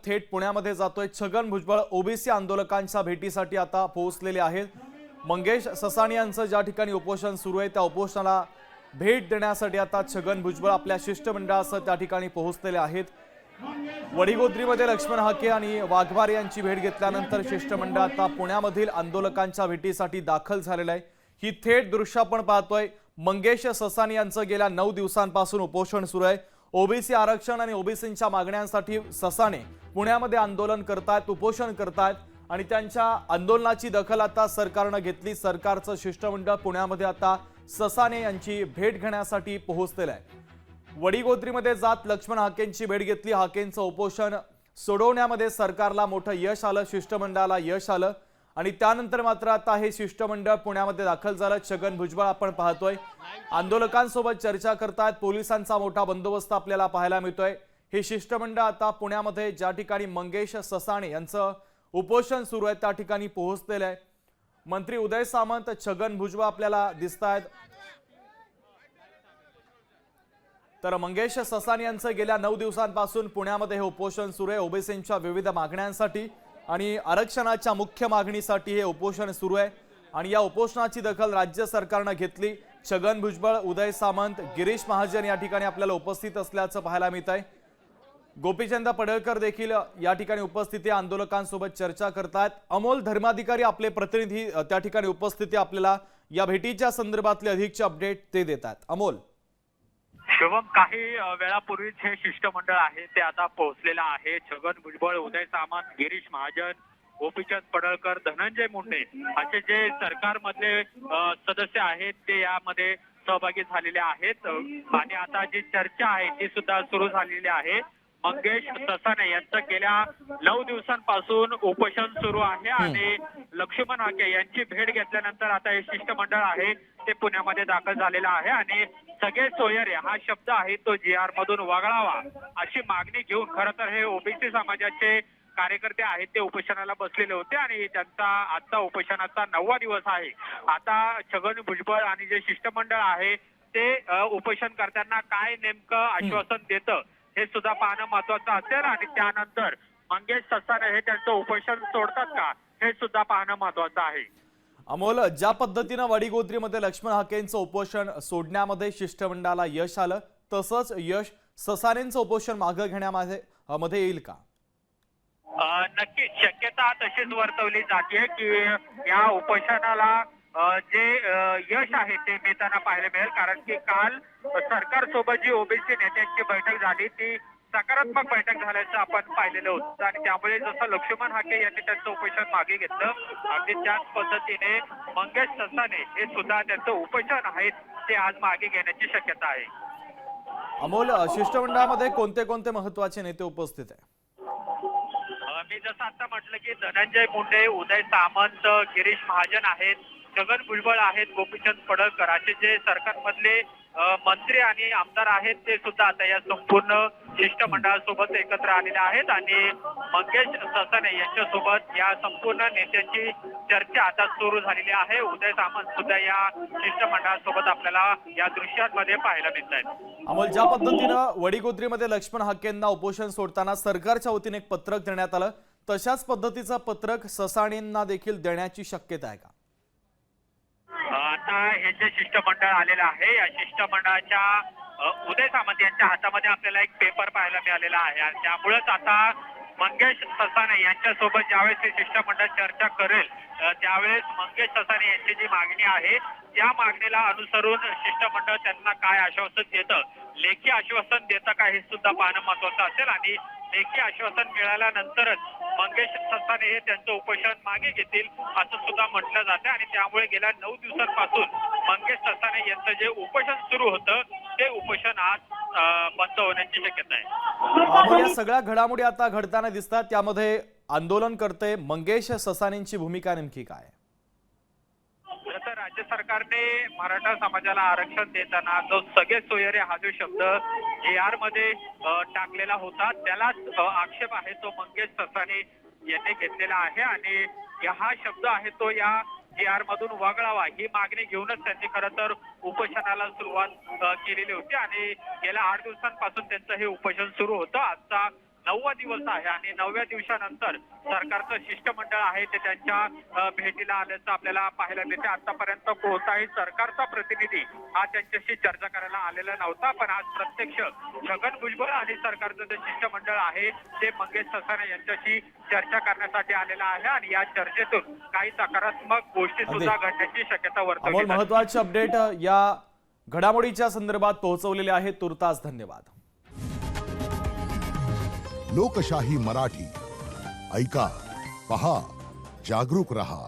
थेट पुण्यामध्ये जातोय। छगन भुजबळ ओबीसी आंदोलकांच्या भेटीसाठी आता पोहोचलेले आहेत। मंगेश ससाणी यांचं ज्या ठिकाणी उपोषण सुरू आहे त्या उपोषणाला भेट देण्यासाठी आता छगन भुजबळ आपल्या शिष्टमंडळासह त्या ठिकाणी पोहोचलेले आहेत। वडीगोद्रीमध्ये लक्ष्मण हाके आणि वाघमारे यांची भेट घेतल्यानंतर शिष्टमंडळ आता पुण्यामधील आंदोलकांच्या भेटीसाठी दाखल झालेलं आहे। ही थेट दृश्य आपण पाहतोय। मंगेश ससाणी यांचं गेल्या 9 दिवसांपासून उपोषण सुरू आहे। ओबीसी आरक्षण आणि ओबीसींच्या मागण्यांसाठी ससाणे पुण्यामध्ये आंदोलन करतात, उपोषण करतात आणि त्यांच्या आंदोलनाची दखल आता सरकारने घेतली। सरकारचं शिष्टमंडळ पुण्यामध्ये आता ससाणे यांची भेट घेण्यासाठी पोहोचलेलं आहे। वडीगोद्रीमध्ये जात लक्ष्मण हाकेंची भेट घेतली। हाकेंचं उपोषण सोडवण्यामध्ये सरकारला मोठं यश आलं, शिष्टमंडळाला यश आलं आणि त्यानंतर मात्र आता हे शिष्टमंडळ पुण्यामध्ये दाखल झालं। छगन भुजबळ आपण पाहतोय आंदोलकांसोबत चर्चा करतात। पोलिसांचा मोठा बंदोबस्त आपल्याला पाहायला मिळतोय। हे शिष्टमंडळ आता पुण्यामध्ये ज्या ठिकाणी मंगेश ससाणे यांचं उपोषण सुरू आहे त्या ठिकाणी पोहोचलेलं आहे। मंत्री उदय सामंत, छगन भुजबळ आपल्याला दिसतायत। तर मंगेश ससाणी यांचं गेल्या 9 दिवसांपासून पुण्यामध्ये हे उपोषण सुरू आहे। ओबीसींच्या विविध मागण्यांसाठी आणि आरक्षणाच्या मुख्य मागणीसाठी हे उपोषण सुरू आहे आणि या उपोषणाची दखल राज्य सरकारने घेतली। छगन भुजबळ, उदय सामंत, गिरीश महाजन या ठिकाणी आपल्याला उपस्थित असल्याचं पाहायला मिळत आहे। गोपीचंद पडळकर देखील या ठिकाणी उपस्थित आंदोलकांसोबत चर्चा करतात। अमोल धर्माधिकारी आपले प्रतिनिधी त्या ठिकाणी उपस्थित आपल्याला या भेटीच्या संदर्भातले अधिकचे अपडेट ते देतात। अमोल, शुभम, काही वेळापूर्वीच हे शिष्टमंडळ आहे ते आता पोहोचलेलं आहे। छगन भुजबळ, उदय सामंत, गिरीश महाजन, गोपीचंद पडळकर, धनंजय मुंडे असे जे सरकारमधले सदस्य आहेत ते यामध्ये सहभागी झालेले आहेत आणि आता जी चर्चा आहे ती सुद्धा सुरू झालेली आहे। मंगेश ससाणे यांचं गेल्या 9 दिवसांपासून उपोषण सुरू आहे आणि लक्ष्मण हाके यांची भेट घेतल्यानंतर आता हे शिष्टमंडळ आहे ते पुण्यामध्ये दाखल झालेलं आहे आणि सगळे सोयरे हा शब्द आहे तो GR मधून वगळावा अशी मागणी घेऊन खरं तर हे ओबीसी समाजाचे कार्यकर्ते आहेत ते उपोषणाला बसलेले होते आणि त्यांचा आजचा उपोषणाचा 9वा दिवस आहे। आता छगन भुजबळ आणि जे शिष्टमंडळ आहे ते उपोषण करताना काय नेमकं आश्वासन देतं हे सुद्धा पाहणं महत्वाचं असेल आणि त्यानंतर मंगेश ससाणे हे त्यांचं उपोषण सोडतात का हे सुद्धा पाहणं महत्वाचं आहे। अमोल, ज्या पद्धतीने वडीगोद्रीमध्ये लक्ष्मण हाकेंचं उपोषण सोडण्यामध्ये शिष्टमंडळाला यश आलं तसंच यश ससाणेंचं उपोषण मागे घेण्यामध्ये येईल का? नक्कीच शक्यता तशीच वर्तवली जाते की या उपोषणाला जे यश आहे ते मिळताना पाहायला मिळेल, कारण की काल सरकार सोबत जी ओबीसी नेत्यांची बैठक झाली ती सकारात्मक बैठक झाल्याचं आपण पाहिलेलं होतं आणि त्यामुळे जसं लक्ष्मण हाके यांनी त्यांचं उपोषण मागे घेतलं अगदी त्याच पद्धतीने मंगेश ससाणे हे सुद्धा त्यांचं उपोषण आहे ते आज मागे घेण्याची शक्यता आहे। अमोल, शिष्टमंडळामध्ये कोणते कोणते महत्वाचे नेते उपस्थित आहे? मी जसं आता म्हटलं की धनंजय मुंडे, उदय सामंत, गिरीश महाजन आहेत, छगन भुजबळ आहेत, गोपीचंद पडळकर असे जे सरकारमधले मंत्री आणि आमदार आहेत ते सुद्धा आता या संपूर्ण शिष्टमंडळासोबत एकत्र आलेले आहेत आणि मंगेश ससाणे यांच्यासोबत या संपूर्ण नेत्यांची चर्चा आता सुरू झालेली आहे। उदय सामंत सुद्धा या शिष्टमंडळासोबत आपल्याला या दृश्यांमध्ये पाहायला मिळत आहेत। अमोल, ज्या पद्धतीनं वडीगोद्रीमध्ये लक्ष्मण हाकेंना उपोषण सोडताना सरकारच्या वतीने एक पत्रक देण्यात आलं तशाच पद्धतीचं पत्रक ससाणेंना देखील देण्याची शक्यता आहे का? आता हे जे शिष्टमंडळ आलेलं आहे या शिष्टमंडळाच्या उदय सामंत यांच्या हातामध्ये आपल्याला एक पेपर पाहायला मिळालेला आहे आणि त्यामुळेच आता मंगेश ससाणे यांच्यासोबत ज्यावेळेस हे शिष्टमंडळ चर्चा करेल त्यावेळेस मंगेश ससाणे यांची जी मागणी आहे त्या मागणीला अनुसरून शिष्टमंडळ त्यांना काय आश्वासन देतं, लेखी आश्वासन देतं का हे सुद्धा पाहणं महत्वाचं असेल आणि लेखी आश्वासन मिळाल्यानंतरच मंगेश ससाणे हे त्यांचं उपोषण मागे घेतील असं सुद्धा म्हटलं जातं आणि त्यामुळे गेल्या 9 दिवसांपासून मंगेश ससाणे यांचं जे उपोषण सुरू होतं ते उपोषण आज बंद होण्याची शक्यता आहे। या सगळ्या घडामोडी आता घडताना दिसतात, त्यामध्ये आंदोलन करते मंगेश ससाणेंची भूमिका नेमकी काय? तर राज्य सरकारने मराठा समाजाला आरक्षण देताना जो सगळे सोयरे हा जो शब्द GR मध्ये टाकलेला होता त्यालाच आक्षेप आहे तो मंगेश ससाणे यांनी घेतलेला आहे आणि हा शब्द आहे तो या GR मधून वगळावा ही मागणी घेऊनच त्यांनी खरं तर उपोषणाला सुरुवात केलेली होती आणि गेल्या 8 दिवसांपासून त्यांचं हे उपोषण सुरू होतं। आजचा 9वा दिवस आहे आणि 9व्या दिवसानंतर सरकारचं शिष्टमंडळ आहे ते त्यांच्या भेटीला आल्याचं आपल्याला पाहायला मिळते. आतापर्यंत कोणताही सरकारचा प्रतिनिधी हा त्यांच्याशी चर्चा करायला आलेला नव्हता, पण आज प्रत्यक्ष छगन भुजबळ आणि सरकारचं जे शिष्टमंडळ आहे ते मंगेश ससाणे यांच्याशी चर्चा करण्यासाठी आलेला आहे आणि या चर्चेतून काही सकारात्मक गोष्टी सुद्धा घडण्याची शक्यता वर्तवली अमोल, जाते. महत्वाचे अपडेट या घडामोडीच्या संदर्भात पोहोचवलेले आहेत. तुर्तास धन्यवाद. लोकशाही मराठी ऐका, पहा, जागरूक रहा.